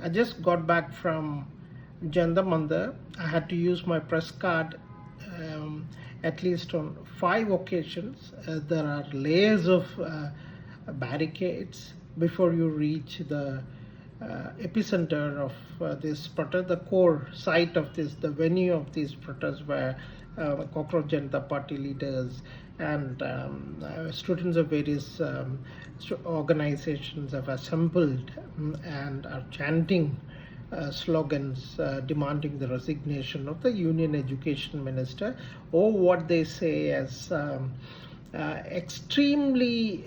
I just got back from Jantar Mantar. I had to use my press card at least on 5 occasions. There are layers of barricades before you reach the epicenter of this protest, the core site of this, the venue of these protests, where Cockroach Janata Party leaders and students of various organizations have assembled and are chanting slogans demanding the resignation of the Union Education Minister, or what they say as extremely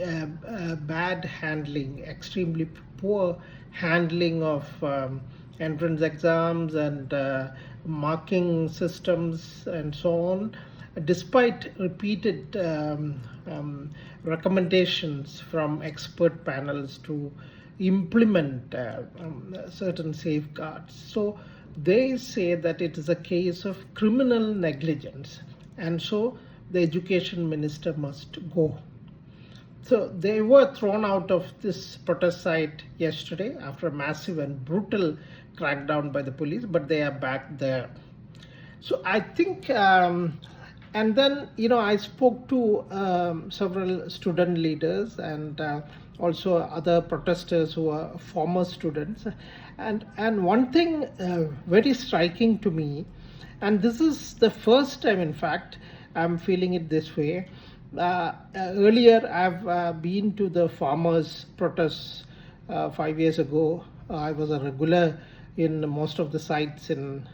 bad handling, extremely poor handling of entrance exams and marking systems and so on, despite repeated recommendations from expert panels to implement certain safeguards. So they say that it is a case of criminal negligence, and so the education minister must go. So they were thrown out of this protest site yesterday after a massive and brutal crackdown by the police, but they are back there. So I think, and then, I spoke to several student leaders and also other protesters who are former students. And one thing very striking to me, and this is the first time, in fact, I'm feeling it this way. Earlier, I've been to the farmers' protests 5 years ago. I was a regular in most of the sites in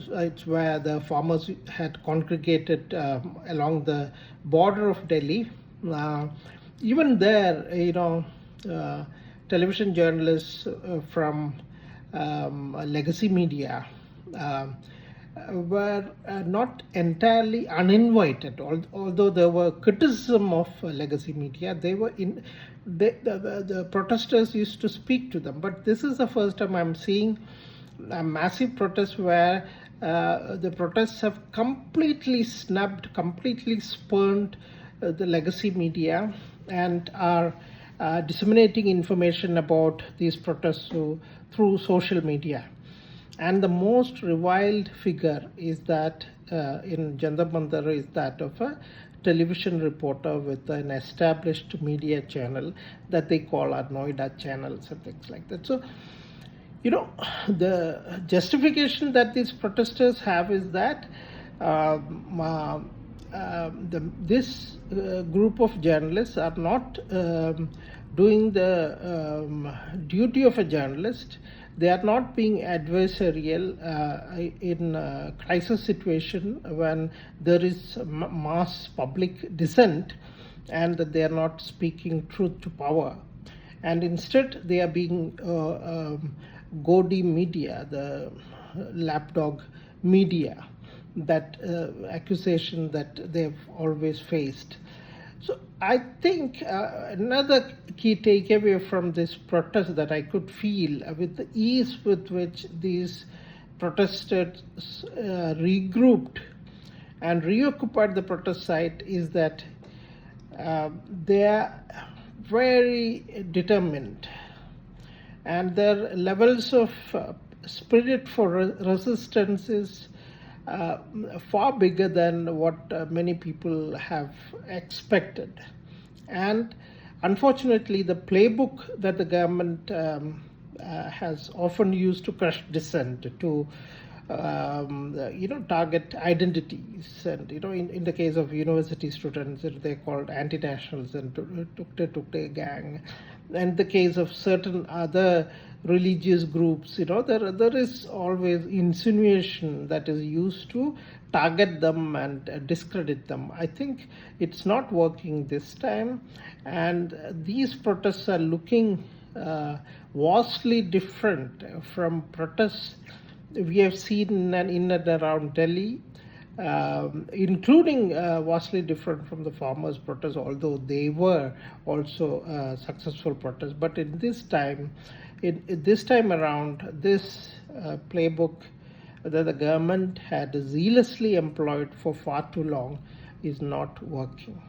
sites where the farmers had congregated along the border of Delhi. Even there, television journalists from legacy media were not entirely uninvited. Although there were criticism of legacy media, they were the protesters used to speak to them. But this is the first time I'm seeing a massive protest where the protests have completely snubbed, completely spurned the legacy media and are disseminating information about these protests through social media. And the most reviled figure is that in Jantar Mantar is that of a television reporter with an established media channel that they call our Noida channels and things like that. So, the justification that these protesters have is that this group of journalists are not doing the duty of a journalist. They are not being adversarial in a crisis situation when there is mass public dissent, and that they are not speaking truth to power. And instead, they are being Godi media, the lapdog media, that accusation that they've always faced. So I think another key takeaway from this protest that I could feel with the ease with which these protesters regrouped and reoccupied the protest site is that they are very determined, and their levels of spirit for resistance is far bigger than what many people have expected. And unfortunately, the playbook that the government has often used to crush dissent, to target identities, and in the case of university students, they're called anti-nationals and Tukte gang. In the case of certain other religious groups, there is always insinuation that is used to target them and discredit them. I think it's not working this time, and these protests are looking vastly different from protests we have seen in and around Delhi, including vastly different from the farmers' protests, although they were also successful protests. But in this time around, this playbook that the government had zealously employed for far too long is not working.